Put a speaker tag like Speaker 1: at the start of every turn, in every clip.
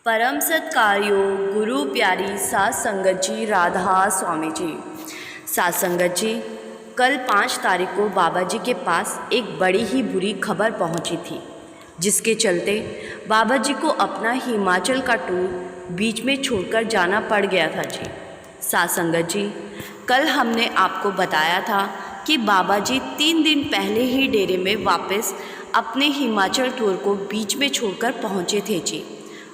Speaker 1: परम सत्कार्यो गुरु प्यारी सात संगत जी राधा स्वामी जी। सात संगत जी, कल 5 तारीख को बाबा जी के पास एक बड़ी ही बुरी खबर पहुंची थी, जिसके चलते बाबा जी को अपना हिमाचल का टूर बीच में छोड़कर जाना पड़ गया था जी। सात संगत जी, कल हमने आपको बताया था कि बाबा जी 3 दिन पहले ही डेरे में वापस अपने हिमाचल टूर को बीच में छोड़कर पहुंचे थे जी,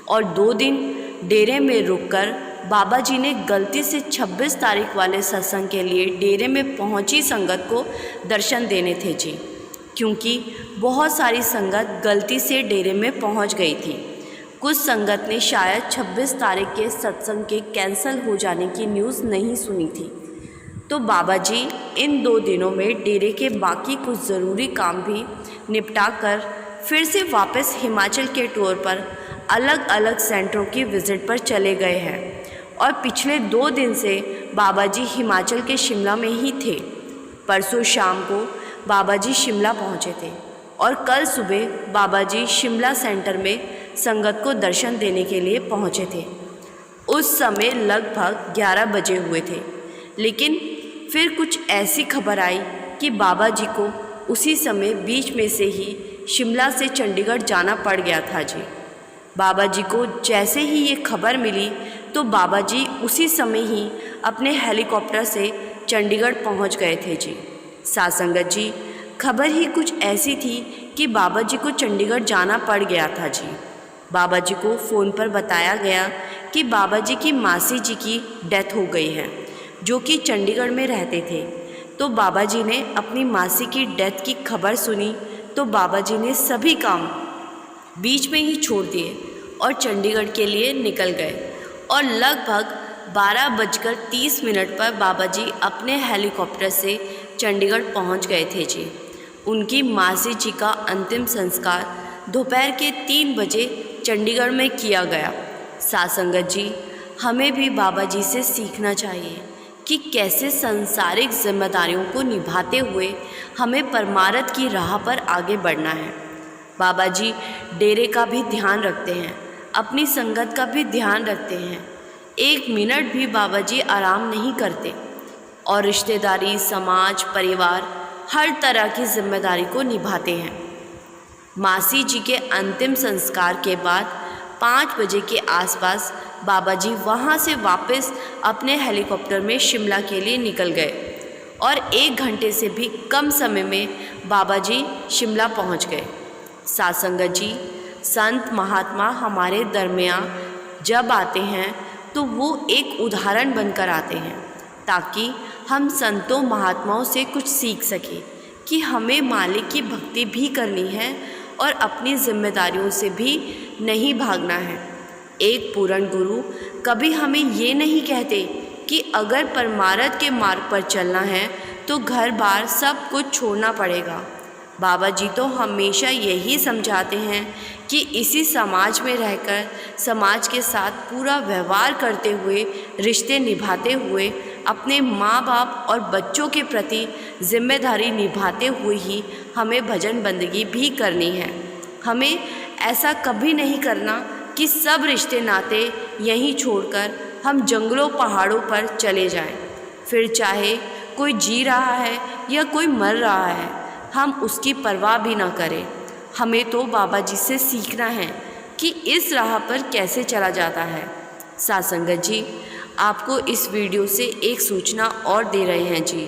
Speaker 1: और 2 दिन डेरे में रुककर बाबा जी ने गलती से 26 तारीख वाले सत्संग के लिए डेरे में पहुंची संगत को दर्शन देने थे जी, क्योंकि बहुत सारी संगत गलती से डेरे में पहुंच गई थी। कुछ संगत ने शायद 26 तारीख के सत्संग के कैंसिल हो जाने की न्यूज़ नहीं सुनी थी, तो बाबा जी इन 2 दिनों में डेरे के बाकी कुछ ज़रूरी काम भी निपटा कर फिर से वापस हिमाचल के टूर पर अलग अलग सेंटरों की विज़िट पर चले गए हैं। और पिछले 2 दिन से बाबा जी हिमाचल के शिमला में ही थे। परसों शाम को बाबा जी शिमला पहुँचे थे और कल सुबह बाबा जी शिमला सेंटर में संगत को दर्शन देने के लिए पहुँचे थे। उस समय लगभग 11 बजे हुए थे, लेकिन फिर कुछ ऐसी खबर आई कि बाबा जी को उसी समय बीच में से ही शिमला से चंडीगढ़ जाना पड़ गया था जी। बाबा जी को जैसे ही ये खबर मिली तो बाबा जी उसी समय ही अपने हेलीकॉप्टर से चंडीगढ़ पहुंच गए थे जी। सात संगत जी, खबर ही कुछ ऐसी थी कि बाबा जी को चंडीगढ़ जाना पड़ गया था जी। बाबा जी को फ़ोन पर बताया गया कि बाबा जी की मासी जी की डेथ हो गई है, जो कि चंडीगढ़ में रहते थे। तो बाबा जी ने अपनी मासी की डेथ की खबर सुनी तो बाबा जी ने सभी काम बीच में ही छोड़ दिए और चंडीगढ़ के लिए निकल गए, और लगभग 12:30 पर बाबा जी अपने हेलीकॉप्टर से चंडीगढ़ पहुंच गए थे जी। उनकी मासी जी का अंतिम संस्कार दोपहर के 3 बजे चंडीगढ़ में किया गया। सात संगत जी, हमें भी बाबा जी से सीखना चाहिए कि कैसे सांसारिक जिम्मेदारियों को निभाते हुए हमें परमार्थ की राह पर आगे बढ़ना है। बाबा जी डेरे का भी ध्यान रखते हैं, अपनी संगत का भी ध्यान रखते हैं। 1 मिनट भी बाबा जी आराम नहीं करते और रिश्तेदारी, समाज, परिवार, हर तरह की जिम्मेदारी को निभाते हैं। मासी जी के अंतिम संस्कार के बाद 5 बजे के आसपास बाबा जी वहाँ से वापस अपने हेलीकॉप्टर में शिमला के लिए निकल गए और 1 घंटे से भी कम समय में बाबा जी शिमला पहुँच गए। सात संगत जी, संत महात्मा हमारे दरमियाँ जब आते हैं तो वो एक उदाहरण बनकर आते हैं, ताकि हम संतों महात्माओं से कुछ सीख सकें कि हमें मालिक की भक्ति भी करनी है और अपनी जिम्मेदारियों से भी नहीं भागना है। एक पूर्ण गुरु कभी हमें ये नहीं कहते कि अगर परमार्थ के मार्ग पर चलना है तो घर बार सब कुछ छोड़ना पड़ेगा। बाबा जी तो हमेशा यही समझाते हैं कि इसी समाज में रहकर समाज के साथ पूरा व्यवहार करते हुए, रिश्ते निभाते हुए, अपने माँ बाप और बच्चों के प्रति जिम्मेदारी निभाते हुए ही हमें भजन बंदगी भी करनी है। हमें ऐसा कभी नहीं करना कि सब रिश्ते नाते यहीं छोड़कर हम जंगलों पहाड़ों पर चले जाएं। फिर चाहे कोई जी रहा है या कोई मर रहा है, हम उसकी परवाह भी ना करें। हमें तो बाबा जी से सीखना है कि इस राह पर कैसे चला जाता है। सात संगत जी, आपको इस वीडियो से एक सूचना और दे रहे हैं जी।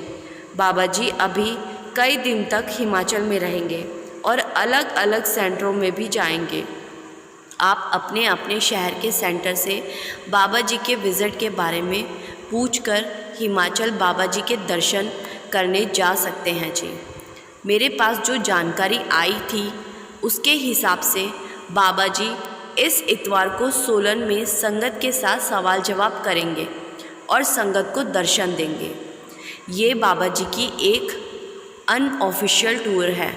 Speaker 1: बाबा जी अभी कई दिन तक हिमाचल में रहेंगे और अलग अलग सेंटरों में भी जाएंगे। आप अपने अपने शहर के सेंटर से बाबा जी के विज़िट के बारे में पूछकर हिमाचल बाबा जी के दर्शन करने जा सकते हैं जी। मेरे पास जो जानकारी आई थी उसके हिसाब से बाबा जी इस इतवार को सोलन में संगत के साथ सवाल जवाब करेंगे और संगत को दर्शन देंगे। ये बाबा जी की एक अनऑफिशियल टूर है,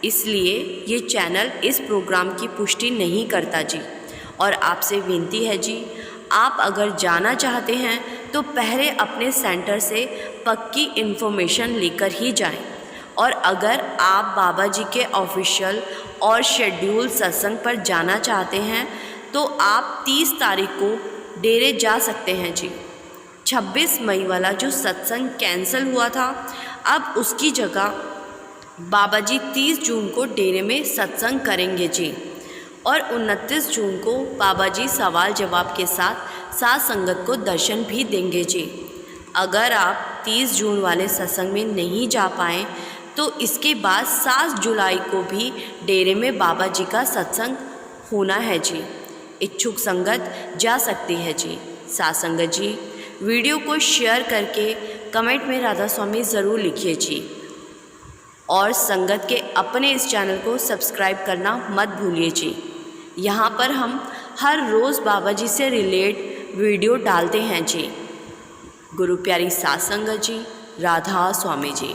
Speaker 1: इसलिए ये चैनल इस प्रोग्राम की पुष्टि नहीं करता जी। और आपसे विनती है जी, आप अगर जाना चाहते हैं तो पहले अपने सेंटर से पक्की इन्फॉर्मेशन लेकर ही जाएं। और अगर आप बाबा जी के ऑफिशियल और शेड्यूल सत्संग पर जाना चाहते हैं तो आप 30 तारीख को डेरे जा सकते हैं जी। 26 मई वाला जो सत्संग कैंसिल हुआ था, अब उसकी जगह बाबा जी 30 जून को डेरे में सत्संग करेंगे जी। और 29 जून को बाबा जी सवाल जवाब के साथ साथ संगत को दर्शन भी देंगे जी। अगर आप 30 जून वाले सत्संग में नहीं जा पाएँ तो इसके बाद 7 जुलाई को भी डेरे में बाबा जी का सत्संग होना है जी। इच्छुक संगत जा सकती है जी। साथ संगत जी, वीडियो को शेयर करके कमेंट में राधा स्वामी ज़रूर लिखिए जी। और संगत के अपने इस चैनल को सब्सक्राइब करना मत भूलिए जी। यहाँ पर हम हर रोज़ बाबा जी से रिलेट वीडियो डालते हैं जी। गुरु प्यारी साथ संगत जी, राधा स्वामी जी।